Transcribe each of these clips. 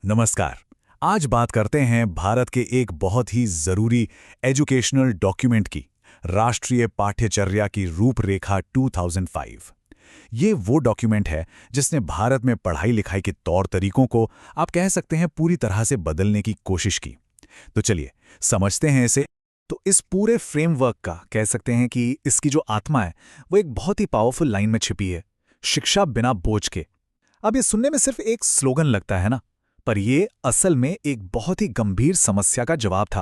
नमस्कार। आज बात करते हैं भारत के एक बहुत ही ज़रूरी एजुकेशनल डॉक्यूमेंट की, राष्ट्रीय पाठ्यचर्या की रूपरेखा 2005। ये वो डॉक्यूमेंट है जिसने भारत में पढ़ाई लिखाई के तौर तरीकों को आप कह सकते हैं पूरी तरह से बदलने की कोशिश की। तो चलिए समझते हैं इसे। तो इस पूरे फ्रेमवर्क का कह सकते हैं कि इसकी जो आत्मा है वो एक बहुत ही पावरफुल लाइन में छिपी है, शिक्षा बिना बोझ के। अब ये सुनने में सिर्फ एक स्लोगन लगता है ना, पर ये असल में एक बहुत ही गंभीर समस्या का जवाब था।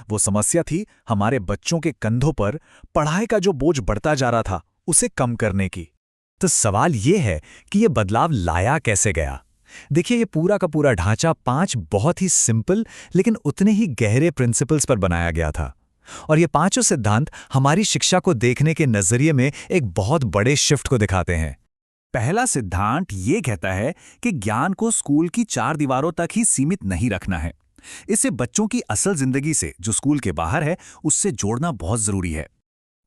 वो समस्या थी हमारे बच्चों के कंधों पर पढ़ाई का जो बोझ बढ़ता जा रहा था उसे कम करने की। तो सवाल ये है कि ये बदलाव लाया कैसे गया। देखिए, ये पूरा का पूरा ढांचा 5 बहुत ही सिंपल लेकिन उतने ही गहरे प्रिंसिपल्स पर बनाया गया था। और ये पांचों सिद्धांत हमारी शिक्षा को देखने के नजरिए में एक बहुत बड़े शिफ्ट को दिखाते हैं। पहला सिद्धांत ये कहता है कि ज्ञान को स्कूल की 4 दीवारों तक ही सीमित नहीं रखना है। इसे बच्चों की असल जिंदगी से, जो स्कूल के बाहर है, उससे जोड़ना बहुत जरूरी है।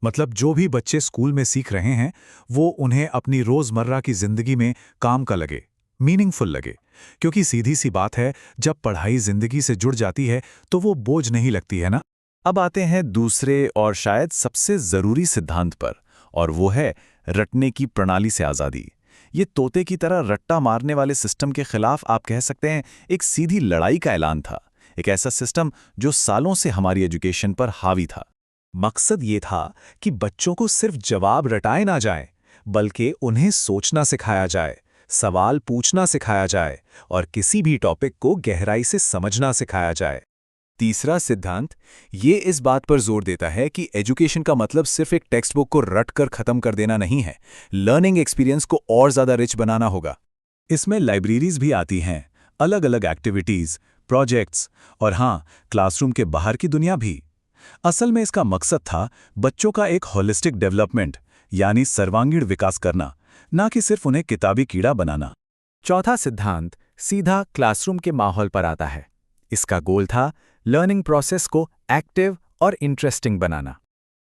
मतलब जो भी बच्चे स्कूल में सीख रहे हैं वो उन्हें अपनी रोजमर्रा की जिंदगी में काम का लगे, मीनिंगफुल लगे। क्योंकि सीधी सी बात है, जब पढ़ाई जिंदगी से जुड़ जाती है तो वो बोझ नहीं लगती है ना। अब आते हैं दूसरे और शायद सबसे जरूरी सिद्धांत पर, और वो है रटने की प्रणाली से आजादी। ये तोते की तरह रट्टा मारने वाले सिस्टम के खिलाफ आप कह सकते हैं एक सीधी लड़ाई का ऐलान था। एक ऐसा सिस्टम जो सालों से हमारी एजुकेशन पर हावी था। मकसद ये था कि बच्चों को सिर्फ जवाब रटाए ना जाए, बल्कि उन्हें सोचना सिखाया जाए, सवाल पूछना सिखाया जाए और किसी भी टॉपिक को गहराई से समझना सिखाया जाए। तीसरा सिद्धांत ये इस बात पर जोर देता है कि एजुकेशन का मतलब सिर्फ एक टेक्स्ट बुक को रट कर खत्म कर देना नहीं है। लर्निंग एक्सपीरियंस को और ज्यादा रिच बनाना होगा। इसमें लाइब्रेरीज भी आती हैं, अलग अलग एक्टिविटीज, प्रोजेक्ट्स और हाँ, क्लासरूम के बाहर की दुनिया भी। असल में इसका मकसद था बच्चों का एक होलिस्टिक डेवलपमेंट, यानी सर्वांगीण विकास करना, ना कि सिर्फ उन्हें किताबी कीड़ा बनाना। चौथा सिद्धांत सीधा क्लासरूम के माहौल पर आता है। इसका गोल था लर्निंग प्रोसेस को एक्टिव और इंटरेस्टिंग बनाना।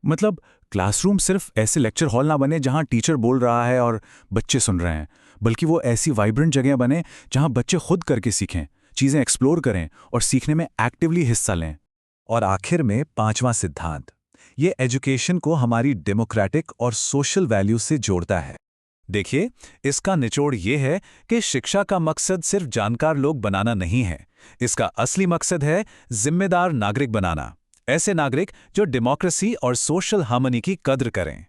मतलब क्लासरूम सिर्फ ऐसे लेक्चर हॉल ना बने जहां टीचर बोल रहा है और बच्चे सुन रहे हैं, बल्कि वो ऐसी वाइब्रेंट जगह बने जहां बच्चे खुद करके सीखें, चीजें एक्सप्लोर करें और सीखने में एक्टिवली हिस्सा लें। और आखिर में पांचवां सिद्धांत, ये एजुकेशन को हमारी डेमोक्रेटिक और सोशल वैल्यू से जोड़ता है। देखिए, इसका निचोड़ ये है कि शिक्षा का मकसद सिर्फ जानकार लोग बनाना नहीं है। इसका असली मकसद है जिम्मेदार नागरिक बनाना, ऐसे नागरिक जो डेमोक्रेसी और सोशल हार्मनी की कद्र करें।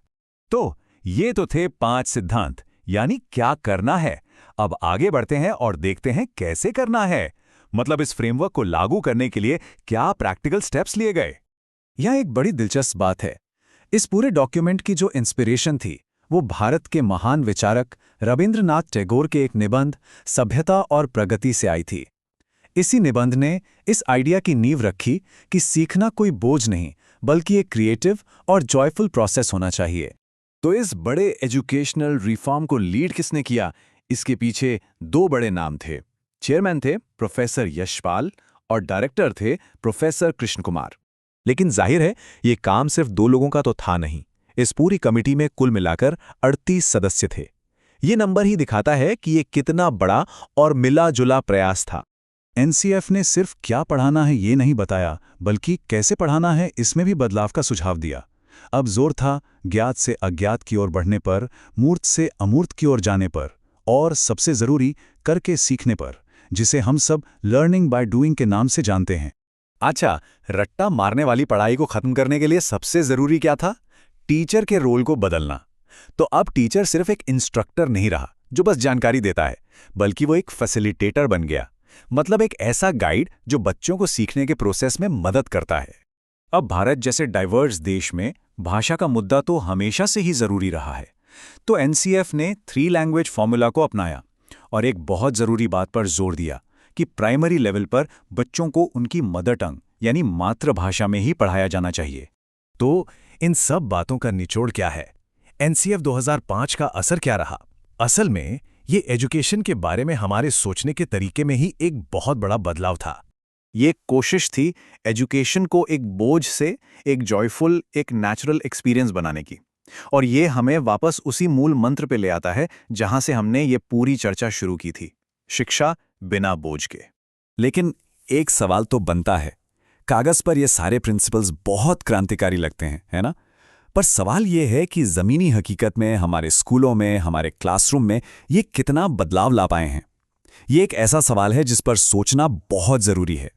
तो ये तो थे 5 सिद्धांत, यानी क्या करना है। अब आगे बढ़ते हैं और देखते हैं कैसे करना है। मतलब इस फ्रेमवर्क को लागू करने के लिए क्या प्रैक्टिकल स्टेप्स लिए गए। यह एक बड़ी दिलचस्प बात है। इस पूरे डॉक्यूमेंट की जो इंस्पिरेशन थी वो भारत के महान विचारक रविंद्रनाथ टैगोर के एक निबंध सभ्यता और प्रगति से आई थी। इसी निबंध ने इस आइडिया की नींव रखी कि सीखना कोई बोझ नहीं, बल्कि एक क्रिएटिव और जॉयफुल प्रोसेस होना चाहिए। तो इस बड़े एजुकेशनल रिफॉर्म को लीड किसने किया? इसके पीछे 2 बड़े नाम थे। चेयरमैन थे प्रोफेसर यशपाल और डायरेक्टर थे प्रोफेसर कृष्ण कुमार। लेकिन जाहिर है ये काम सिर्फ 2 लोगों का तो था नहीं। इस पूरी कमिटी में कुल मिलाकर 38 सदस्य थे। ये नंबर ही दिखाता है कि ये कितना बड़ा और मिला जुला प्रयास था। एनसीएफ ने सिर्फ क्या पढ़ाना है ये नहीं बताया, बल्कि कैसे पढ़ाना है इसमें भी बदलाव का सुझाव दिया। अब जोर था ज्ञात से अज्ञात की ओर बढ़ने पर, मूर्त से अमूर्त की ओर जाने पर, और सबसे जरूरी करके सीखने पर, जिसे हम सब लर्निंग बाय डूइंग के नाम से जानते हैं। अच्छा, रट्टा मारने वाली पढ़ाई को खत्म करने के लिए सबसे जरूरी क्या था? टीचर के रोल को बदलना। तो अब टीचर सिर्फ एक इंस्ट्रक्टर नहीं रहा जो बस जानकारी देता है, बल्कि वो एक फैसिलिटेटर बन गया। मतलब एक ऐसा गाइड जो बच्चों को सीखने के प्रोसेस में मदद करता है। अब भारत जैसे डाइवर्स देश में भाषा का मुद्दा तो हमेशा से ही जरूरी रहा है। तो एनसीएफ ने 3 लैंग्वेज फॉर्मूला को अपनाया और एक बहुत जरूरी बात पर जोर दिया कि प्राइमरी लेवल पर बच्चों को उनकी मदर टंग यानी मातृभाषा में ही पढ़ाया जाना चाहिए। तो इन सब बातों का निचोड़ क्या है? एनसीएफ 2005 का असर क्या रहा? असल में ये एजुकेशन के बारे में हमारे सोचने के तरीके में ही एक बहुत बड़ा बदलाव था। ये कोशिश थी एजुकेशन को एक बोझ से एक जॉयफुल, एक नेचुरल एक्सपीरियंस बनाने की। और ये हमें वापस उसी मूल मंत्र पे ले आता है जहां से हमने ये पूरी चर्चा शुरू की थी, शिक्षा बिना बोझ के। लेकिन एक सवाल तो बनता है। कागज पर ये सारे प्रिंसिपल्स बहुत क्रांतिकारी लगते हैं, है ना? पर सवाल ये है कि ज़मीनी हकीकत में, हमारे स्कूलों में, हमारे क्लासरूम में ये कितना बदलाव ला पाए हैं। ये एक ऐसा सवाल है जिस पर सोचना बहुत ज़रूरी है।